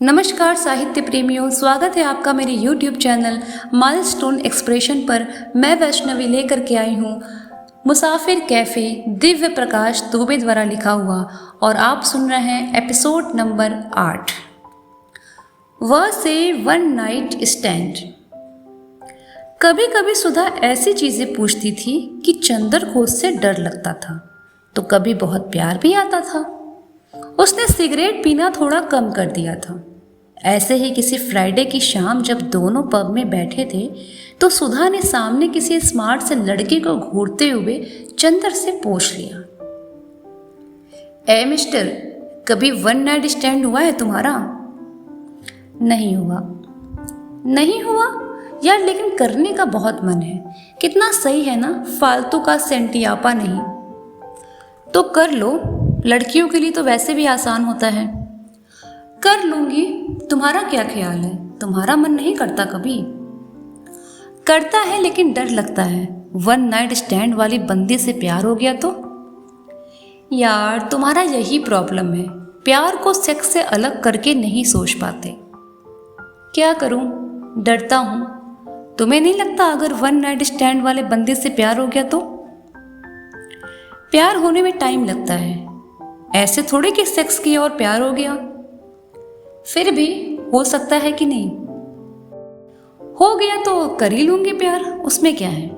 नमस्कार साहित्य प्रेमियों, स्वागत है आपका मेरे YouTube चैनल माइलस्टोन एक्सप्रेशन पर। मैं वैष्णवी लेकर के आई हूँ मुसाफिर कैफ़े दिव्य प्रकाश दुबे द्वारा लिखा हुआ, और आप सुन रहे हैं एपिसोड नंबर 8, वह से वन नाइट स्टैंड। कभी कभी सुधा ऐसी चीज़ें पूछती थी कि चंदर को उससे डर लगता था, तो कभी बहुत प्यार भी आता था। उसने सिगरेट पीना थोड़ा कम कर दिया था। ऐसे ही किसी फ्राइडे की शाम जब दोनों पब में बैठे थे, तो सुधा ने सामने किसी स्मार्ट से लड़के को घूरते हुए चंदर से पूछ लिया, ए मिस्टर, कभी वन नाइट स्टैंड हुआ है तुम्हारा? नहीं हुआ। नहीं हुआ यार, लेकिन करने का बहुत मन है। कितना सही है ना, फालतू का सेंटियापा नहीं। तो कर लो, लड़कियों के लिए तो वैसे भी आसान होता है। कर लूंगी, तुम्हारा क्या ख्याल है? तुम्हारा मन नहीं करता कभी? करता है, लेकिन डर लगता है वन नाइट स्टैंड वाली बंदी से प्यार हो गया तो। यार तुम्हारा यही प्रॉब्लम है, प्यार को सेक्स से अलग करके नहीं सोच पाते। क्या करूं, डरता हूं। तुम्हें नहीं लगता अगर वन नाइट स्टैंड वाले बंदी से प्यार हो गया तो? प्यार होने में टाइम लगता है, ऐसे थोड़े कि सेक्स किया और प्यार हो गया। फिर भी हो सकता है कि नहीं? हो गया तो कर ही लूंगी प्यार, उसमें क्या है।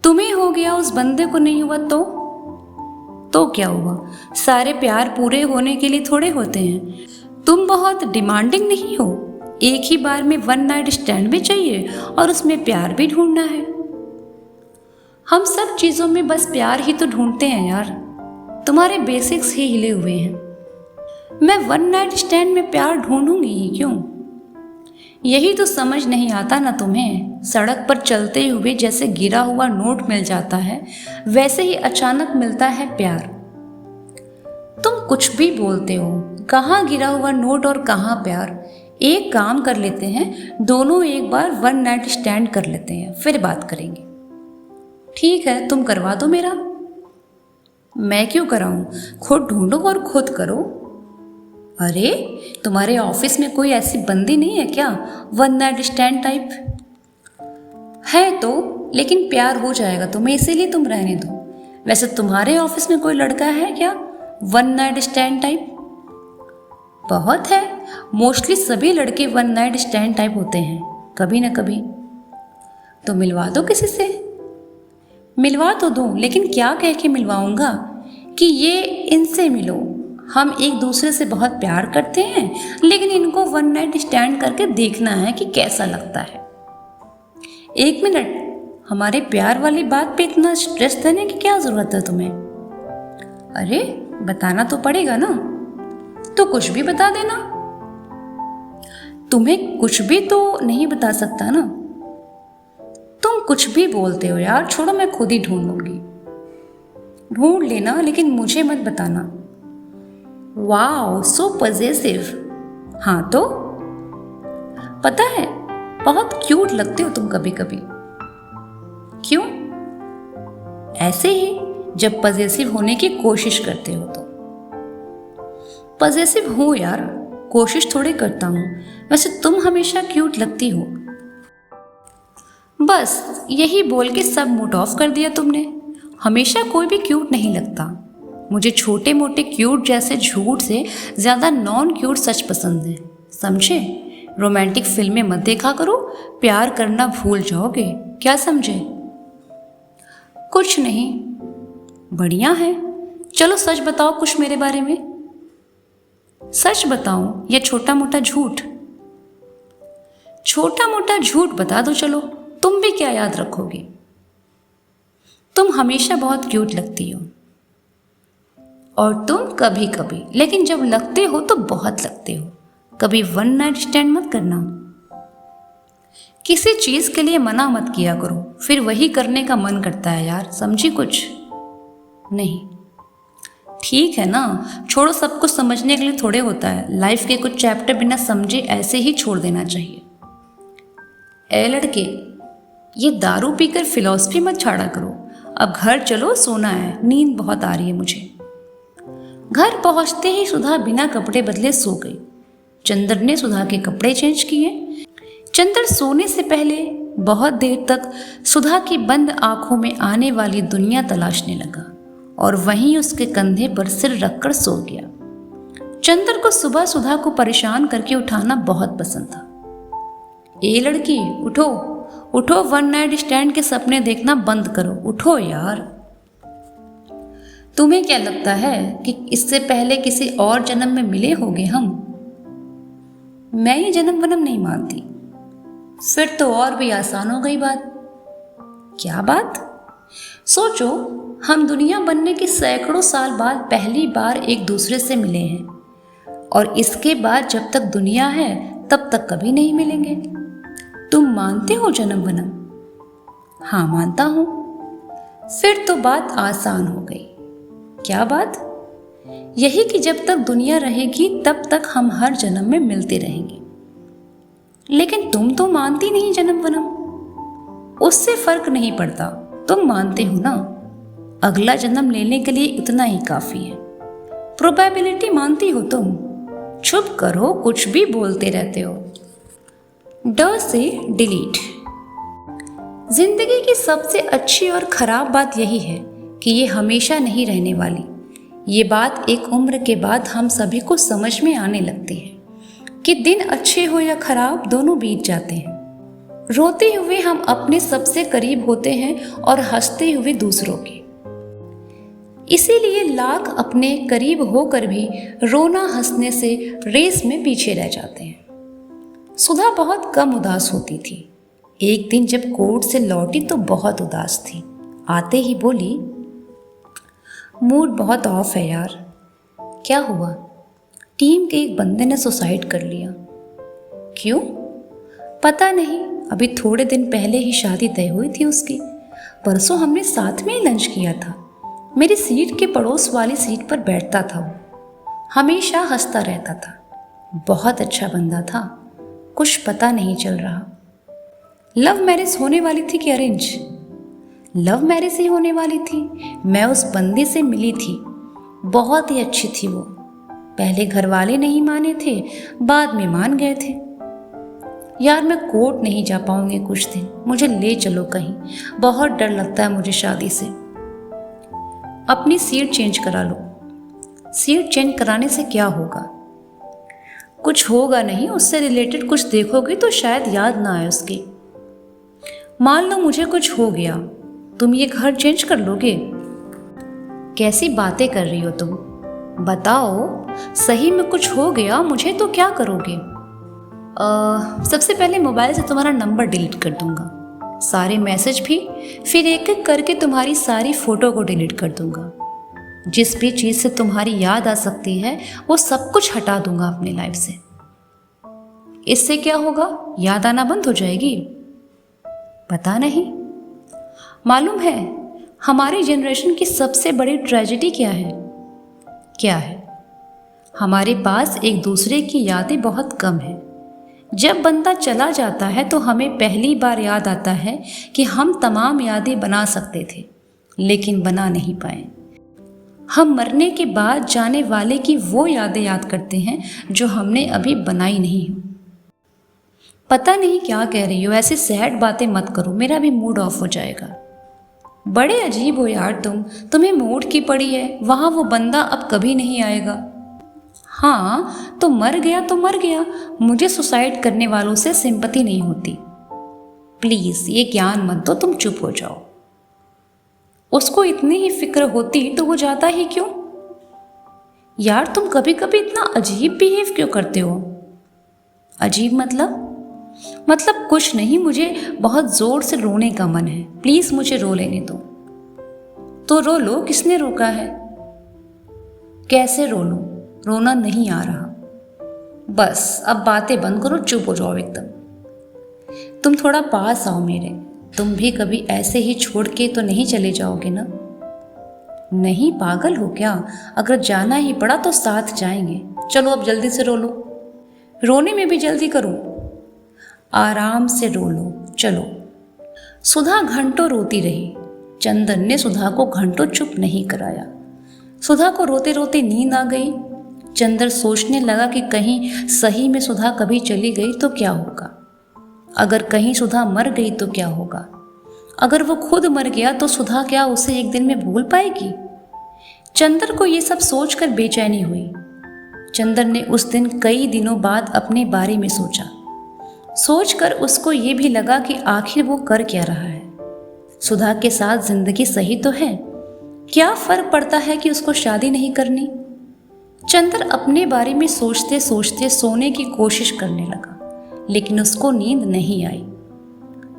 तुम्हें हो गया, उस बंदे को नहीं हुआ तो क्या हुआ? सारे प्यार पूरे होने के लिए थोड़े होते हैं। तुम बहुत डिमांडिंग नहीं हो, एक ही बार में वन नाइट स्टैंड भी चाहिए और उसमें प्यार भी ढूंढना है। हम सब चीजों में बस प्यार ही तो ढूंढते हैं यार, तुम्हारे बेसिक्स ही हिले हुए हैं। मैं वन नाइट स्टैंड में प्यार ढूंढूंगी ही क्यों? यही तो समझ नहीं आता ना तुम्हें। सड़क पर चलते हुए जैसे गिरा हुआ नोट मिल जाता है, वैसे ही अचानक मिलता है प्यार। तुम कुछ भी बोलते हो, कहाँ गिरा हुआ नोट और कहाँ प्यार। एक काम कर लेते हैं, दोनों एक बार वन नाइट स्टैंड कर लेते हैं, फिर बात करेंगे। ठीक है, तुम करवा दो मेरा। मैं क्यों कराऊं? खुद ढूंढो और खुद करो। अरे तुम्हारे ऑफिस में कोई ऐसी बंदी नहीं है क्या, वन नाइट स्टैंड टाइप? है तो, लेकिन प्यार हो जाएगा तुम्हें, इसीलिए तुम रहने दो। वैसे तुम्हारे ऑफिस में कोई लड़का है क्या वन नाइट स्टैंड टाइप? बहुत है, मोस्टली सभी लड़के वन नाइट स्टैंड टाइप होते हैं कभी ना कभी। तो मिलवा दो किसी से। मिलवा तो दूं, लेकिन क्या कह के मिलवाऊंगा कि ये इनसे मिलो, हम एक दूसरे से बहुत प्यार करते हैं, लेकिन इनको वन नाइट स्टैंड करके देखना है कि कैसा लगता है। एक मिनट, हमारे प्यार वाली बात पे इतना स्ट्रेस देने की क्या जरूरत है तुम्हें? अरे बताना तो पड़ेगा ना, तो कुछ भी बता देना। तुम्हें कुछ भी तो नहीं बता सकता ना। तुम कुछ भी बोलते हो यार, छोड़ो, मैं खुद ही ढूंढ लूंगी। ढूंढ लेना, लेकिन मुझे मत बताना। वाओ, सो पॉजेसिव। हाँ तो पता है, बहुत क्यूट लगते हो तुम कभी कभी। क्यों? ऐसे ही, जब पॉजेसिव होने की कोशिश करते हो तो। पॉजेसिव हूं यार, कोशिश थोड़ी करता हूं। वैसे तुम हमेशा क्यूट लगती हो। बस यही बोल के सब मूड ऑफ कर दिया तुमने। हमेशा कोई भी क्यूट नहीं लगता। मुझे छोटे मोटे क्यूट जैसे झूठ से ज्यादा नॉन क्यूट सच पसंद है, समझे? रोमांटिक फिल्में मत देखा करो, प्यार करना भूल जाओगे। क्या समझे? कुछ नहीं, बढ़िया है। चलो सच बताओ कुछ मेरे बारे में। सच बताऊं या छोटा मोटा झूठ? छोटा मोटा झूठ बता दो चलो, तुम भी क्या याद रखोगे। तुम हमेशा बहुत क्यूट लगती हो, और तुम कभी कभी, लेकिन जब लगते हो तो बहुत लगते हो। कभी वन नाइट स्टैंड मत करना। किसी चीज के लिए मना मत किया करो, फिर वही करने का मन करता है यार, समझी? कुछ नहीं। ठीक है ना, छोड़ो, सब कुछ समझने के लिए थोड़े होता है। लाइफ के कुछ चैप्टर बिना समझे ऐसे ही छोड़ देना चाहिए। ए लड़के, ये दारू पीकर फिलॉसफी मत छाड़ा करो। अब घर चलो, सोना है, नींद बहुत आ रही है मुझे। घर पहुंचते ही सुधा बिना कपड़े बदले सो गई। चंदर ने सुधा के कपड़े चेंज किए। चंदर सोने से पहले बहुत देर तक सुधा की बंद आंखों में आने वाली दुनिया तलाशने लगा और वहीं उसके कंधे पर सिर रखकर सो गया। चंदर को सुबह सुधा को परेशान करके उठाना बहुत पसंद था। ए लड़की, उठो उठो, वन नाइट स्टैंड के सपने देखना बंद करो, उठो यार। तुम्हें क्या लगता है कि इससे पहले किसी और जन्म में मिले होंगे हम? मैं ये जन्म वन्म नहीं मानती। फिर तो और भी आसान हो गई बात। क्या बात? सोचो, हम दुनिया बनने के सैकड़ों साल बाद पहली बार एक दूसरे से मिले हैं और इसके बाद जब तक दुनिया है तब तक कभी नहीं मिलेंगे। तुम मानते हो जन्म वन्म? हाँ, मानता हूं। फिर तो बात आसान हो गई। क्या बात? यही कि जब तक दुनिया रहेगी तब तक हम हर जन्म में मिलते रहेंगे। लेकिन तुम तो मानती नहीं जन्म वन्म। उससे फर्क नहीं पड़ता, तुम मानते हो ना। अगला जन्म लेने के लिए इतना ही काफी है। प्रोबेबिलिटी मानती हो तुम। चुप करो, कुछ भी बोलते रहते हो। ड से डिलीट। जिंदगी की सबसे अच्छी और खराब बात यही है कि ये हमेशा नहीं रहने वाली। ये बात एक उम्र के बाद हम सभी को समझ में आने लगती है कि दिन अच्छे हो या खराब दोनों बीत जाते हैं। रोते हुए हम अपने सबसे करीब होते हैं और हंसते हुए दूसरों के। इसीलिए लाख अपने करीब होकर भी रोना हंसने से रेस में पीछे रह जाते हैं। सुधा बहुत कम उदास होती थी। एक दिन जब कोर्ट से लौटी तो बहुत उदास थी। आते ही बोली, मूड बहुत ऑफ है यार। क्या हुआ? टीम के एक बंदे ने सुसाइड कर लिया। क्यों? पता नहीं, अभी थोड़े दिन पहले ही शादी तय हुई थी उसकी। परसों हमने साथ में ही लंच किया था। मेरी सीट के पड़ोस वाली सीट पर बैठता था वो। हमेशा हंसता रहता था। बहुत अच्छा बंदा था। कुछ पता नहीं चल रहा। लव मैरिज होने वाली थी कि अरेंज? लव मैरिज ही होने वाली थी। मैं उस बंदे से मिली थी। बहुत ही अच्छी थी वो। पहले घर वाले नहीं माने थे, बाद में मान गए थे। यार, मैं कोर्ट नहीं जा पाऊंगी कुछ दिन। मुझे ले चलो कहीं। बहुत डर लगता है मुझे शादी से। अपनी सीट चेंज करा लो। सीट चेंज कराने से क्या होगा? कुछ होगा नहीं। उससे रिलेटेड कुछ देखोगे तो शायद याद ना आए उसकी। मान लो मुझे कुछ हो गया, तुम ये घर चेंज कर लोगे? कैसी बातें कर रही हो तुम? बताओ, सही में कुछ हो गया मुझे तो क्या करोगे? सबसे पहले मोबाइल से तुम्हारा नंबर डिलीट कर दूंगा, सारे मैसेज भी। फिर एक एक करके तुम्हारी सारी फोटो को डिलीट कर दूंगा। जिस भी चीज़ से तुम्हारी याद आ सकती है वो सब कुछ हटा दूंगा अपनी लाइफ से। इससे क्या होगा? याद आना बंद हो जाएगी? पता नहीं। मालूम है हमारी जनरेशन की सबसे बड़ी ट्रेजेडी क्या है? क्या है? हमारे पास एक दूसरे की यादें बहुत कम है। जब बंदा चला जाता है तो हमें पहली बार याद आता है कि हम तमाम यादें बना सकते थे, लेकिन बना नहीं पाए। हम मरने के बाद जाने वाले की वो यादें याद करते हैं जो हमने अभी बनाई नहीं हो। पता नहीं क्या कह रही हो, ऐसी सैड बातें मत करो, मेरा भी मूड ऑफ हो जाएगा। बड़े अजीब हो यार तुम्हें मूड की पड़ी है। वहाँ वो बंदा अब कभी नहीं आएगा। हाँ, तो मर गया। मुझे सुसाइड करने वालों से सिंपैथी नहीं होती। प्लीज ये ज्ञान मत दो, तुम चुप हो जाओ। उसको इतनी ही फिक्र होती तो वो जाता ही क्यों? यार, तुम कभी कभी इतना अजीब बिहेव क्यों करते हो? अजीब मतलब कुछ नहीं, मुझे बहुत जोर से रोने का मन है। प्लीज मुझे रो लेने दो। तो रो लो, किसने रोका है? कैसे रो लो? रोना नहीं आ रहा। बस अब बातें बंद करो, चुप हो जाओ एकदम। तुम थोड़ा पास आओ मेरे। तुम भी कभी ऐसे ही छोड़ के तो नहीं चले जाओगे ना? नहीं, पागल हो क्या? अगर जाना ही पड़ा तो साथ जाएंगे। चलो अब जल्दी से रो लो। रोने में भी जल्दी करो। आराम से रो लो, चलो। सुधा घंटों रोती रही। चंदन ने सुधा को घंटों चुप नहीं कराया। सुधा को रोते रोते नींद आ गई। चंदर सोचने लगा कि कहीं सही में सुधा कभी चली गई तो क्या होगा। अगर कहीं सुधा मर गई तो क्या होगा। अगर वो खुद मर गया तो सुधा क्या उसे एक दिन में भूल पाएगी। चंदर को ये सब सोचकर बेचैनी हुई। चंदर ने उस दिन कई दिनों बाद अपने बारे में सोचा। सोचकर उसको ये भी लगा कि आखिर वो कर क्या रहा है। सुधा के साथ जिंदगी सही तो है, क्या फर्क पड़ता है कि उसको शादी नहीं करनी। चंदर अपने बारे में सोचते सोचते सोने की कोशिश करने लगा, लेकिन उसको नींद नहीं आई।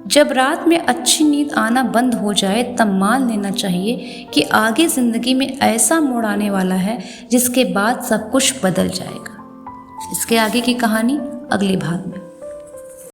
जब रात में अच्छी नींद आना बंद हो जाए तब मान लेना चाहिए कि आगे जिंदगी में ऐसा मोड़ आने वाला है जिसके बाद सब कुछ बदल जाएगा। इसके आगे की कहानी अगले भाग में।